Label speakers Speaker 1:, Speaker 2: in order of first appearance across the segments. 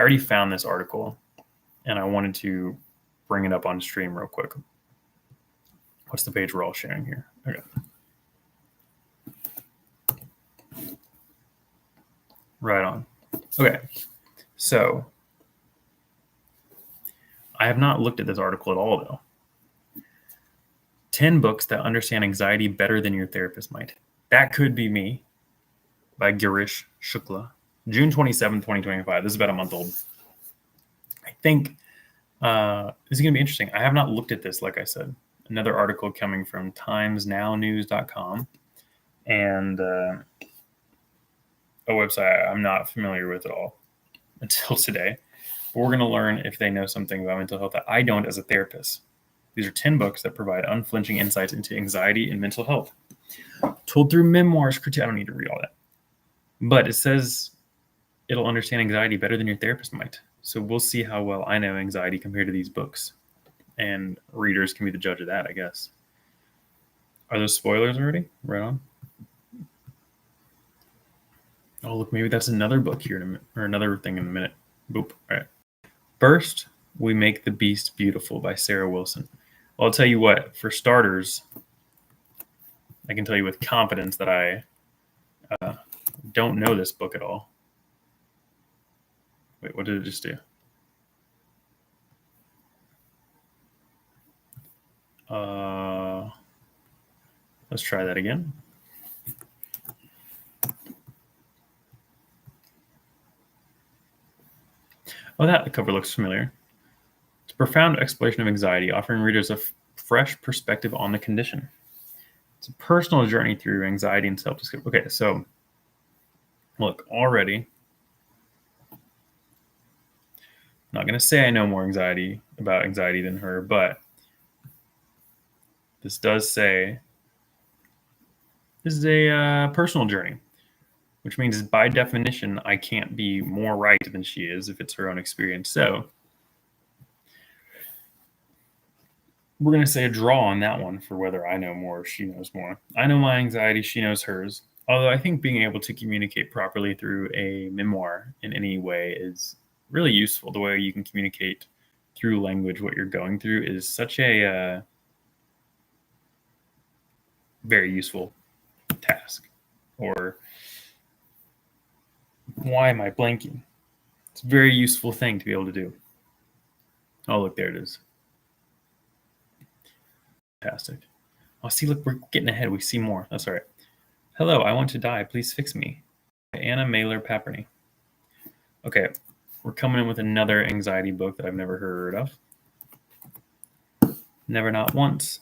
Speaker 1: I already found this article, and I wanted to bring it up on stream real quick. What's the page we're all sharing here? Okay. Right on. Okay. So I have not looked at this article at all, though. 10 books that understand anxiety better than your therapist might. That could be me, by Girish Shukla. June 27, 2025. This is about a month old. I think this is going to be interesting. I have not looked at this, like I said. Another article coming from timesnownews.com and a website I'm not familiar with at all until today. But we're going to learn if they know something about mental health that I don't as a therapist. These are 10 books that provide unflinching insights into anxiety and mental health. Told through memoirs, critique. I don't need to read all that. But it says it'll understand anxiety better than your therapist might. So we'll see how well I know anxiety compared to these books. And readers can be the judge of that, I guess. Are those spoilers already? Right on. Oh, look, maybe that's another book here in a minute, or another thing in a minute. Boop. All right. First, We Make the Beast Beautiful by Sarah Wilson. Well, I'll tell you what, for starters, I can tell you with confidence that I don't know this book at all. Wait, what did it just do? Let's try that again. Oh, that cover looks familiar. It's a profound exploration of anxiety, offering readers a fresh perspective on the condition. It's a personal journey through anxiety and self-discovery. Okay, so look, already, I'm not going to say I know more about anxiety than her, but this does say this is a personal journey, which means by definition, I can't be more right than she is if it's her own experience. So we're going to say a draw on that one for whether I know more or she knows more. I know my anxiety, she knows hers. Although I think being able to communicate properly through a memoir in any way is really useful. The way you can communicate through language what you're going through is such a very useful task. Or why am I blanking? It's a very useful thing to be able to do. Oh, look, there it is. Fantastic. Oh, see, look, we're getting ahead. We see more. That's all right. Hello, I want to die. Please fix me. Anna Mailer Paperney. Okay, we're coming in with another anxiety book that I've never heard of. Never Not Once.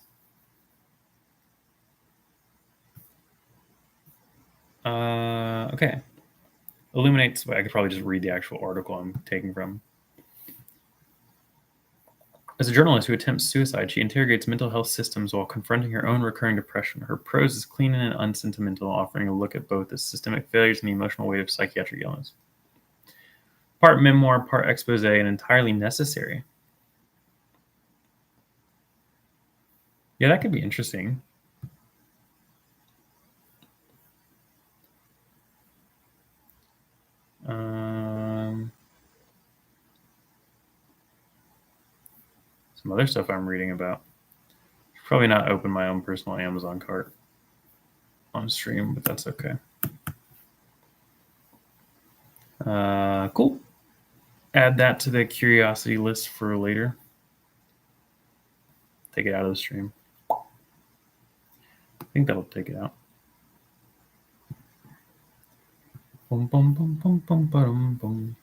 Speaker 1: Okay. Illuminates. I could probably just read the actual article I'm taking from. As a journalist who attempts suicide, she interrogates mental health systems while confronting her own recurring depression. Her prose is clean and unsentimental, offering a look at both the systemic failures and the emotional weight of psychiatric illness. Part memoir, part expose, and entirely necessary. Yeah, that could be interesting. Some other stuff I'm reading about. Probably not open my own personal Amazon cart on stream, but that's okay. Cool. Add that to the curiosity list for later. Take it out of the stream. I think that'll take it out. Boom, boom, boom, boom, boom, boom, boom.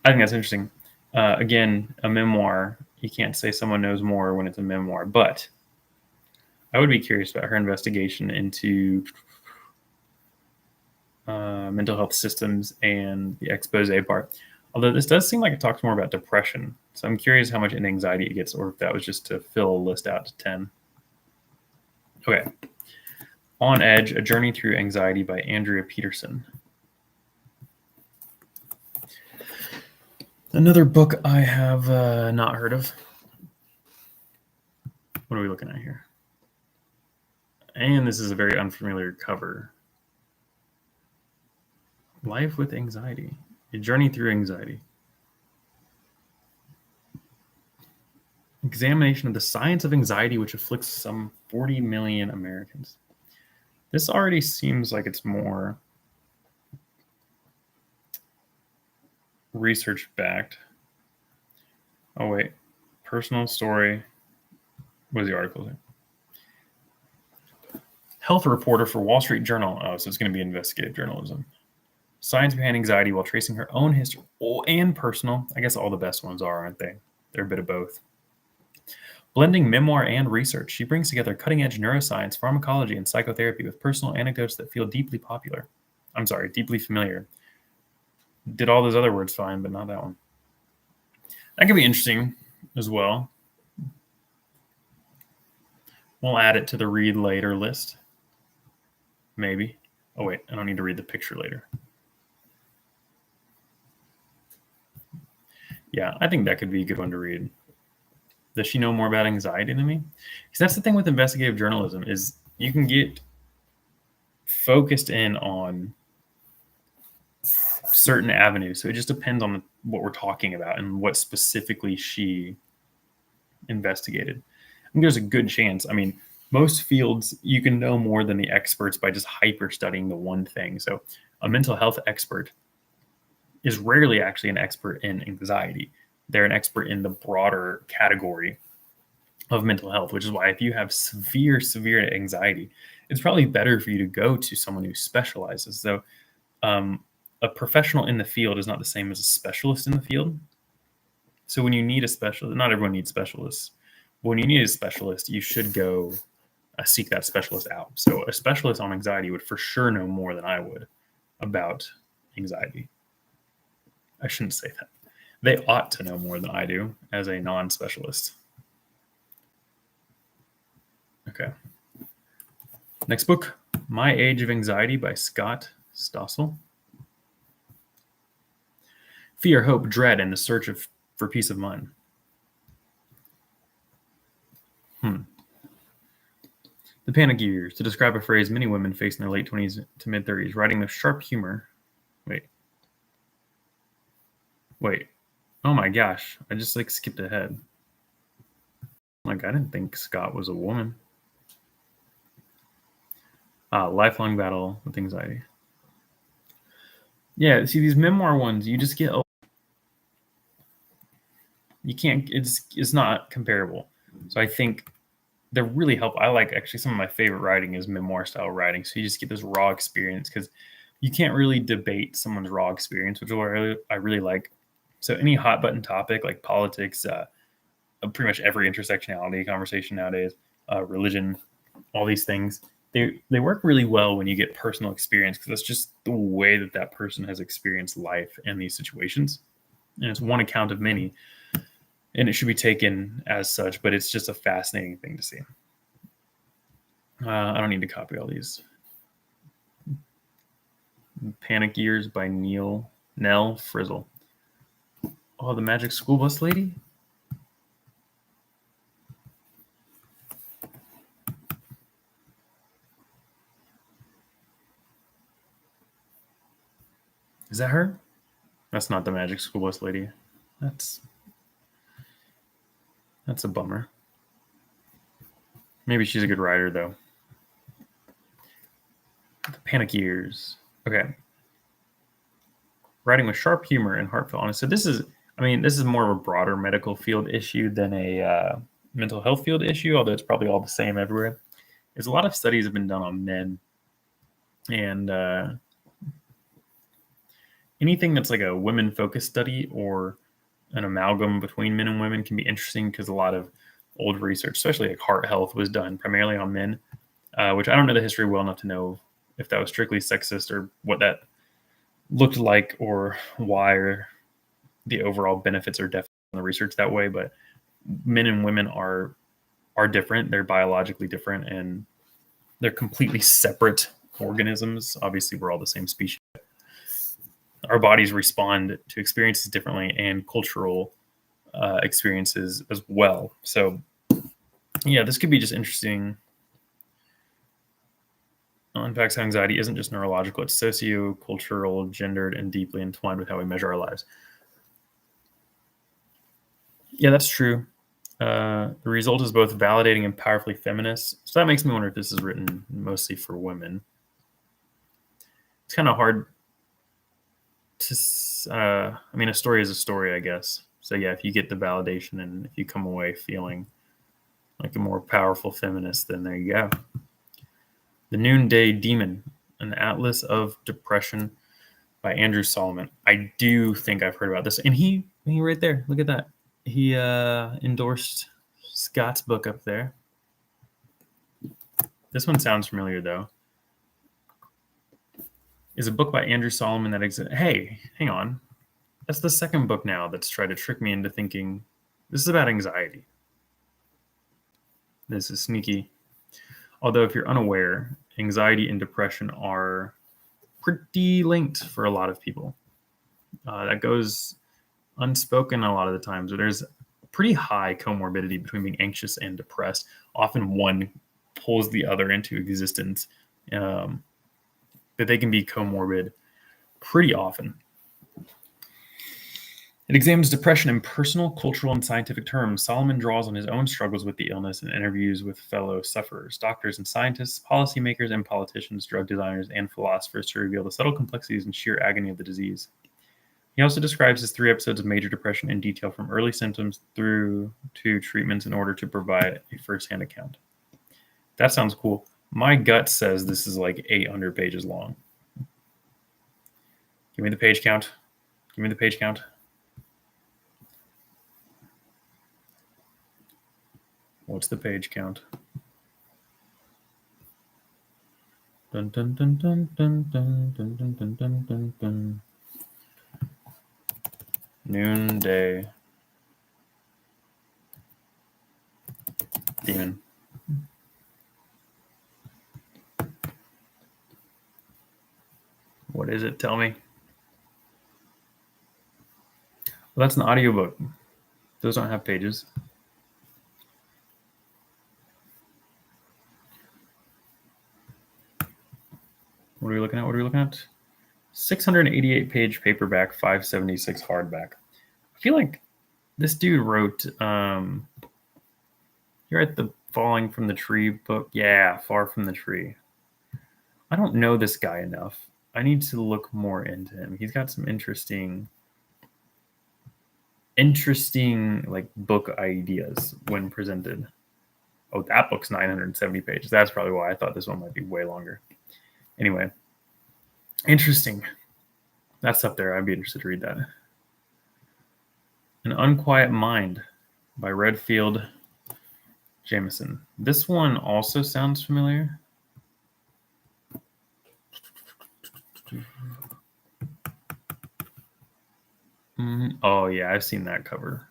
Speaker 1: I think that's interesting. Again, a memoir, you can't say someone knows more when it's a memoir, but I would be curious about her investigation into mental health systems and the expose part. Although this does seem like it talks more about depression. So I'm curious how much in anxiety it gets, or if that was just to fill a list out to 10. Okay. On Edge, A Journey Through Anxiety by Andrea Peterson. Another book I have not heard of. What are we looking at here? And this is a very unfamiliar cover. Life with Anxiety. A Journey Through Anxiety. Examination of the science of anxiety, which afflicts some 40 million Americans. This already seems like it's more research-backed. Oh, wait. Personal story. What is the article say? Health reporter for Wall Street Journal. Oh, so it's going to be investigative journalism. Science behind anxiety while tracing her own history. Oh, and personal. I guess all the best ones are, aren't they? They're a bit of both. Blending memoir and research, she brings together cutting-edge neuroscience, pharmacology, and psychotherapy with personal anecdotes that feel deeply familiar. Did all those other words fine, but not that one. That could be interesting as well. We'll add it to the read later list. Maybe. Oh, wait, I don't need to read the picture later. Yeah, I think that could be a good one to read. Does she know more about anxiety than me? Because that's the thing with investigative journalism is you can get focused in on certain avenues. So it just depends on what we're talking about and what specifically she investigated. I think there's a good chance. I mean, most fields, you can know more than the experts by just hyper studying the one thing. So a mental health expert is rarely actually an expert in anxiety. They're an expert in the broader category of mental health, which is why if you have severe anxiety, it's probably better for you to go to someone who specializes. So a professional in the field is not the same as a specialist in the field. So when you need a specialist, not everyone needs specialists. But when you need a specialist, you should go seek that specialist out. So a specialist on anxiety would for sure know more than I would about anxiety. I shouldn't say that. They ought to know more than I do as a non-specialist. Okay. Next book, My Age of Anxiety by Scott Stossel. Fear, hope, dread, and the search for peace of mind. The panic years, to describe a phrase many women face in their late 20s to mid 30s, writing with sharp humor. Wait. Oh my gosh. I just skipped ahead. I didn't think Scott was a woman. Lifelong battle with anxiety. Yeah, see these memoir ones, you just get you can't. It's not comparable. So I think they're really helpful. I like actually some of my favorite writing is memoir style writing. So you just get this raw experience because you can't really debate someone's raw experience, which is what I really like. So any hot button topic like politics, pretty much every intersectionality conversation nowadays, religion, all these things, they work really well when you get personal experience because that's just the way that person has experienced life and these situations. And it's one account of many, and it should be taken as such, but it's just a fascinating thing to see. I don't need to copy all these. Panic Years by Nell Frizzle. Oh, the Magic School Bus Lady? Is that her? That's not the Magic School Bus Lady. That's a bummer. Maybe she's a good writer, though. The Panic Years. Okay. Writing with sharp humor and heartfelt honesty. So this is more of a broader medical field issue than a mental health field issue, although it's probably all the same everywhere. There's a lot of studies have been done on men, and anything that's like a women-focused study or an amalgam between men and women can be interesting because a lot of old research, especially like heart health, was done primarily on men, which I don't know the history well enough to know if that was strictly sexist or what that looked like or why, or the overall benefits are definitely in the research that way. But men and women are different. They're biologically different, and they're completely separate organisms. Obviously, we're all the same species. Our bodies respond to experiences differently and cultural experiences as well. So yeah, this could be just interesting. unpacks how anxiety isn't just neurological, it's socio-cultural, gendered, and deeply entwined with how we measure our lives. Yeah, that's true. The result is both validating and powerfully feminist. So that makes me wonder if this is written mostly for women. It's kind of hard to, I mean, a story is a story, I guess. So yeah, if you get the validation and if you come away feeling like a more powerful feminist, then there you go. The Noonday Demon, an Atlas of Depression by Andrew Solomon. I do think I've heard about this. And he right there, look at that. He endorsed Scott's book up there. This one sounds familiar, though. Is a book by Andrew Solomon that exists. Hey, hang on. That's the second book now that's tried to trick me into thinking this is about anxiety. This is sneaky. Although, if you're unaware, anxiety and depression are pretty linked for a lot of people. That goes unspoken a lot of the times, but there's pretty high comorbidity between being anxious and depressed. Often one pulls the other into existence, but they can be comorbid pretty often. It examines depression in personal, cultural, and scientific terms. Solomon draws on his own struggles with the illness and interviews with fellow sufferers, doctors and scientists, policymakers and politicians, drug designers and philosophers to reveal the subtle complexities and sheer agony of the disease. He also describes his 3 episodes of major depression in detail from early symptoms through to treatments in order to provide a first-hand account. That sounds cool. My gut says this is like 800 pages long. Give me the page count. Give me the page count. What's the page count? Dun, dun, dun, dun, dun, dun, dun, dun, dun, dun, dun, dun. Noonday Demon. What is it? Tell me. Well, that's an audiobook. Those don't have pages. What are we looking at? What are we looking at? 688 page paperback, 576 hardback. I feel like this dude wrote you're at the Falling from the Tree book. Yeah, Far from the Tree. I don't know this guy enough. I need to look more into him. He's got some interesting like book ideas when presented. Oh, that book's 970 pages. That's probably why I thought this one might be way longer. Anyway, interesting. That's up there. I'd be interested to read that. An Unquiet Mind by Redfield Jameson. This one also sounds familiar. Oh, yeah, I've seen that cover.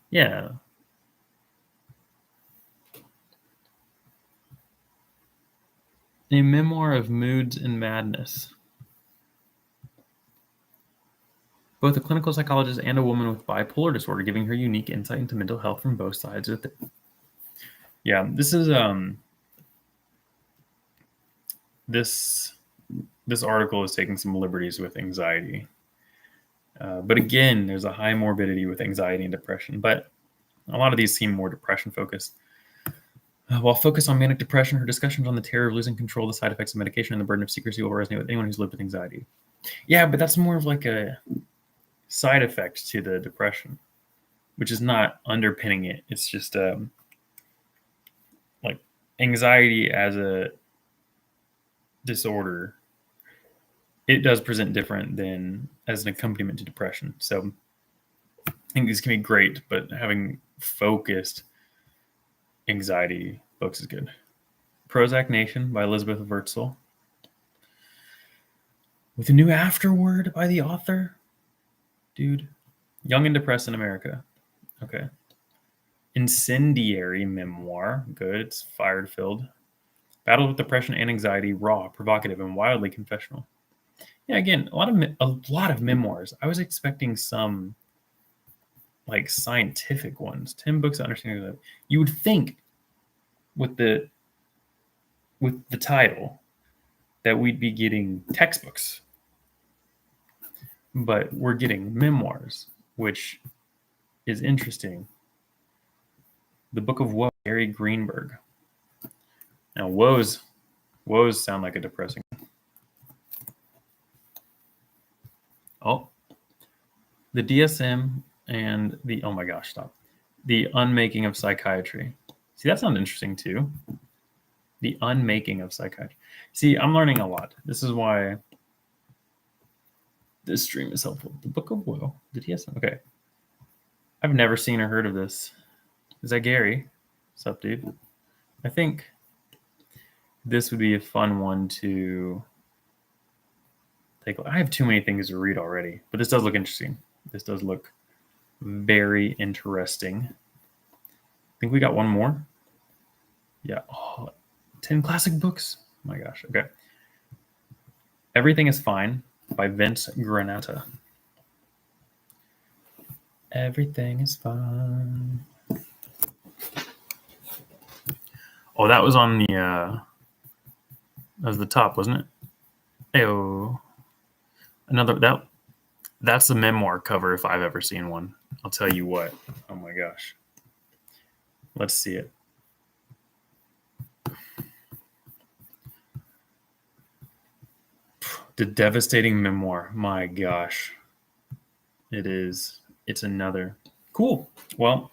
Speaker 1: Yeah. A Memoir of Moods and Madness. Both a clinical psychologist and a woman with bipolar disorder, giving her unique insight into mental health from both sides of it. Yeah, this is this article is taking some liberties with anxiety. But again, there's a high morbidity with anxiety and depression, but a lot of these seem more depression focused. While focused on manic depression, her discussions on the terror of losing control, the side effects of medication, and the burden of secrecy will resonate with anyone who's lived with anxiety. Yeah, but that's more of like a side effect to the depression, which is not underpinning it. It's just like anxiety as a disorder. It does present different than as an accompaniment to depression. So I think these can be great, but having focused anxiety books is good. Prozac Nation by Elizabeth Wurtzel. With a new afterword by the author. Dude. Young and Depressed in America. Okay. Incendiary Memoir. Good. It's fire-filled. Battle with Depression and Anxiety. Raw, provocative, and wildly confessional. Yeah, again, a lot of memoirs. I was expecting some like scientific ones. 10 books on understanding that. You would think with the with the title that we'd be getting textbooks, but we're getting memoirs, which is interesting. The Book of Woe, Gary Greenberg. Now, woes sound like a depressing. Oh, the DSM and the, oh my gosh, stop. The Unmaking of Psychiatry. See, that sounds interesting too. The Unmaking of Psychiatry. See, I'm learning a lot. This is why this stream is helpful. The Book of Woe, the DSM. Okay. I've never seen or heard of this. Is that Gary? What's up, dude? I think this would be a fun one to take. I have too many things to read already, but this does look interesting. This does look very interesting. I think we got one more. Yeah. Oh, 10 classic books. Oh my gosh. Okay. Everything is Fine by Vince Granata. Everything is fine. Oh, that was on the that was the top, wasn't it? Ayo. Another that's the memoir cover if I've ever seen one. I'll tell you what. Oh my gosh. Let's see it. The devastating memoir. My gosh. It is. It's another. Cool. Well,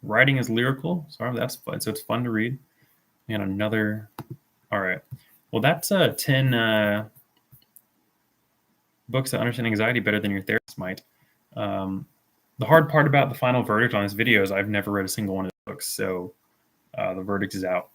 Speaker 1: writing is lyrical. Sorry, that's fun. So it's fun to read. And another. All right. Well, that's 10 books that understand anxiety better than your therapist might. The hard part about the final verdict on this video is I've never read a single one of the books. So the verdict is out.